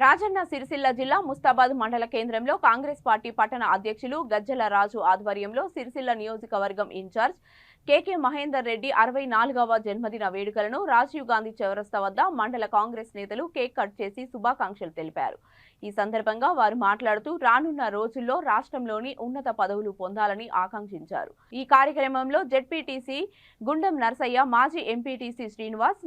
రాజన్న సిరిసిల్ల జిల్లా ముస్తాబాద్ మండల కేంద్రంలో కాంగ్రెస్ పార్టీ పట్టణ అధ్యక్షులు గజ్జల రాజు ఆధ్వర్యంలో సిరిసిల్ల నియోజకవర్గం ఇన్ఛార్జ్ కేకే మహేందర్ రెడ్డి 64వ జన్మదిన వేడుకలను రాజీవ్ గాంధీ చౌరస్తా వద్ద మండల కాంగ్రెస్ నేతలు కేక్ కట్ చేసి శుభాకాంక్షలు తెలిపారు। ఈ సందర్భంగా వారు మాట్లాడుతూ రానున్న రోజుల్లో రాష్ట్రంలోని ఉన్నత పదవులు పొందాలని ఆకాంక్షించారు। ఈ కార్యక్రమంలో జెడ్పీటీసీ గుండం నర్సయ్య, మాజీ ఎంపీటీసీ శ్రీనివాస్,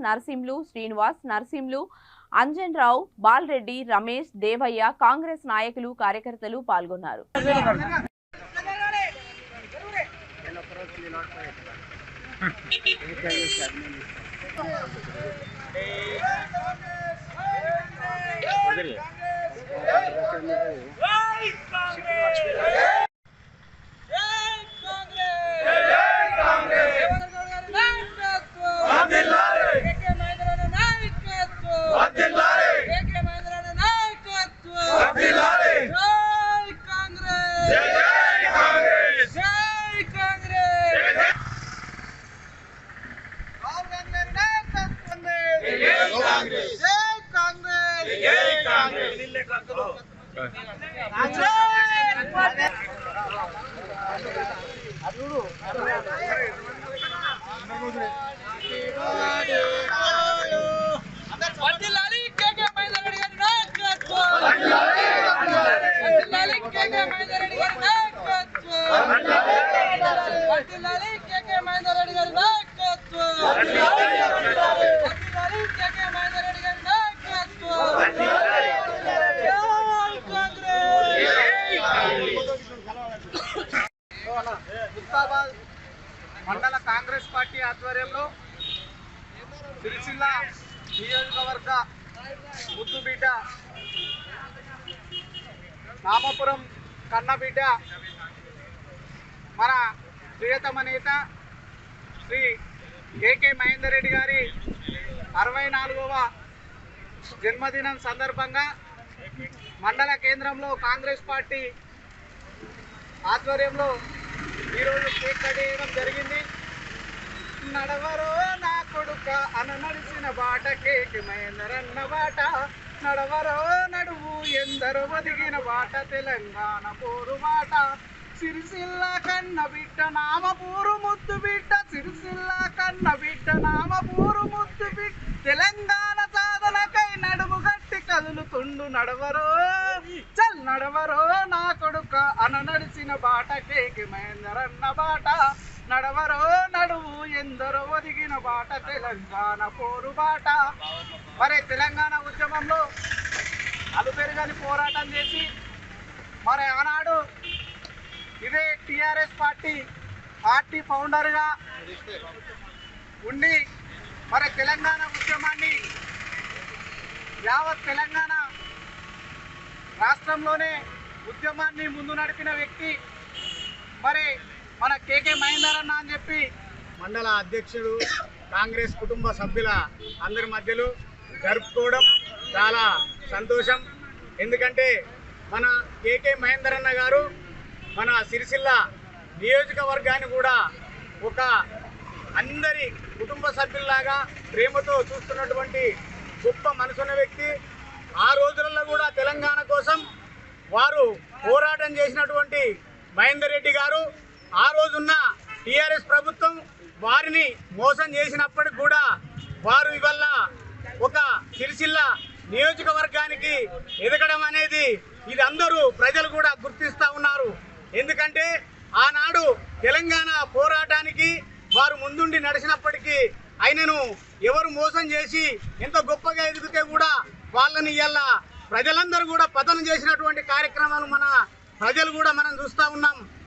నర్సింలు, అంజన్ రావు, బాలరెడ్డి, రమేష్, దేవయ్య, కాంగ్రెస్ నాయకులు, కార్యకర్తలు పాల్గొన్నారు। ముస్తాబాద్ మండల కాంగ్రెస్ పార్టీ ఆధ్వర్యంలో సిరిసిల్ల నియోజకవర్గ ముద్దుబిడ్డ నామపురం కన్నబిడ్డ మన ప్రియతమ నేత శ్రీ కేకే మహేందర్ రెడ్డి గారి 64వ జన్మదినం సందర్భంగా మండల కేంద్రంలో కాంగ్రెస్ పార్టీ ఆధ్వర్యంలో ఈరోజు కేక్ కట్ చేయడం జరిగింది। నడవరో నా కొడుక అన నడిచిన బాట కేకే మహేందర్ అన్న బాట, నడవరో నడువు ఎందరో ఒదిగిన బాట తెలంగాణ పోరు మాట, సిరిసిల్ల కన్న బిడ్డ నామపూరు ముద్దు బిడ్డ, సిరిసిల్ల కన్న బిడ్డ నామపూరు ముద్దు బిడ్డ, తెలంగాణ సాధనకై నడుము గట్టి కదులుతుండు నడవరో చల్ నడవరో నా కొడుక అన నడిచిన బాట కేకే మహేందర్ అన్న బాట, నడవరో నడువు ఎందరో ఒదిగిన బాట తెలంగాణ పోరు బాట। మరి తెలంగాణ ఉద్యమంలో అలుపెరుగని పోరాటం చేసి మరి ఆనాడు ఇదే టిఆర్ఎస్ పార్టీ ఫౌండర్గా ఉండి మరి తెలంగాణ ఉద్యమాన్ని యావత్ తెలంగాణ రాష్ట్రంలోనే ఉద్యమాన్ని ముందు నడిపిన వ్యక్తి మరి మన కేకే మహేందర్ అన్న అని చెప్పి మండల అధ్యక్షుడు కాంగ్రెస్ కుటుంబ సభ్యుల అందరి మధ్యలో జరుపుకోవడం చాలా సంతోషం। ఎందుకంటే మన కేకే మహేందర్ అన్న గారు మన సిరిసిల్ల నియోజకవర్గాన్ని కూడా ఒక అందరి కుటుంబ సభ్యుల్లాగా ప్రేమతో చూస్తున్నటువంటి గొప్ప మనసున్న వ్యక్తి। ఆ రోజులలో కూడా తెలంగాణ కోసం వారు పోరాటం చేసినటువంటి మహేందర్ రెడ్డి గారు ఆ రోజున్న టిఆర్ఎస్ ప్రభుత్వం వారిని మోసం చేసినప్పటికి కూడా వారు ఇవాళ ఒక సిరిసిల్ల నియోజకవర్గానికి ఎదగడం అనేది ఇది అందరూ ప్రజలు కూడా గుర్తిస్తూ ఉన్నారు। ఎందుకంటే ఆనాడు తెలంగాణ పోరాటానికి వారు ముందుండి నడిచినప్పటికీ ఆయనను ఎవరు మోసం చేసి ఎంత గొప్పగా ఎదిగితే కూడా వాళ్ళని ఇవాళ ప్రజలందరూ కూడా పతనం చేసినటువంటి కార్యక్రమాలు మన ప్రజలు కూడా మనం చూస్తూ ఉన్నాం।